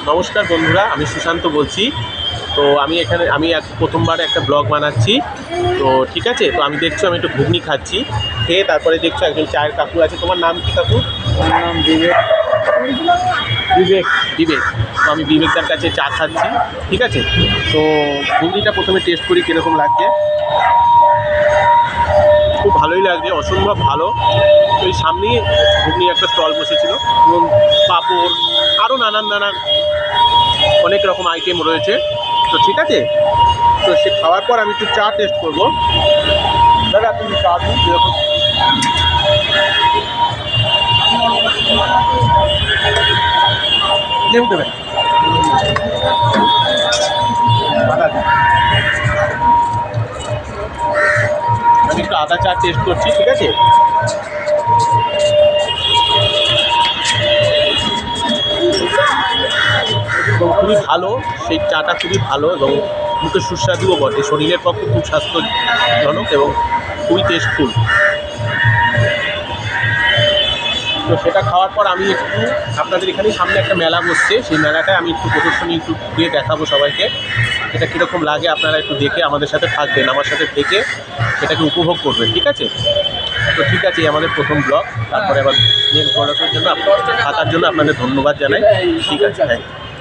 নমস্কার বন্ধুরা, আমি সুশান্ত বলছি। তো আমি প্রথমবার একটা ব্লগ বানাচ্ছি। তো ঠিক আছে, তো আমি দেখছো আমি একটু ঘুগনি খাচ্ছি, খেয়ে তারপরে দেখছো একজন চায়ের কাকু আছে। তোমার নাম কি কাকু? আমার নাম বিবেক। বিবেক। তো আমি বিবেকদার কাছে চা খাচ্ছি, ঠিক আছে। তো ঘুগনিটা প্রথমে টেস্ট করি কীরকম লাগছে। খুব ভালোই লাগছে, অসম্ভব ভালো। তো এই সামনেই ঘুগনি একটা স্টল বসেছিল এবং পাঁপড় আরও নানান অনেক রকম আইটেম রয়েছে। তো ঠিক আছে, তো সে খাওয়ার পর আমি একটু চা টেস্ট করবো। দাদা তুমি চা দিন যেরকম। লেবু দেবেন? আমি একটু আদা চা টেস্ট করছি, ঠিক আছে। এবং খুবই ভালো, সেই চাটা খুবই ভালো এবং মুখে সুস্বাদুও বটে, শরীরের পক্ষে খুব স্বাস্থ্যজনক এবং খুবই টেস্টফুল। তো সেটা খাওয়ার পর আমি একটু আপনাদের এখানে সামনে একটা মেলা বসছে, সেই মেলাটায় আমি একটু প্রদর্শনী একটু দিয়ে দেখাবো সবাইকে। এটা কীরকম লাগে আপনারা একটু দেখে আমাদের সাথে থাকবেন, আমার সাথে থেকে সেটাকে উপভোগ করবেন, ঠিক আছে। তো ঠিক আছে, আমাদের প্রথম ব্লগ, তারপরে আবার নেক্সট ব্লগের জন্য থাকার জন্য আপনাদের ধন্যবাদ জানাই। ঠিক আছে, থ্যাংক ইউ।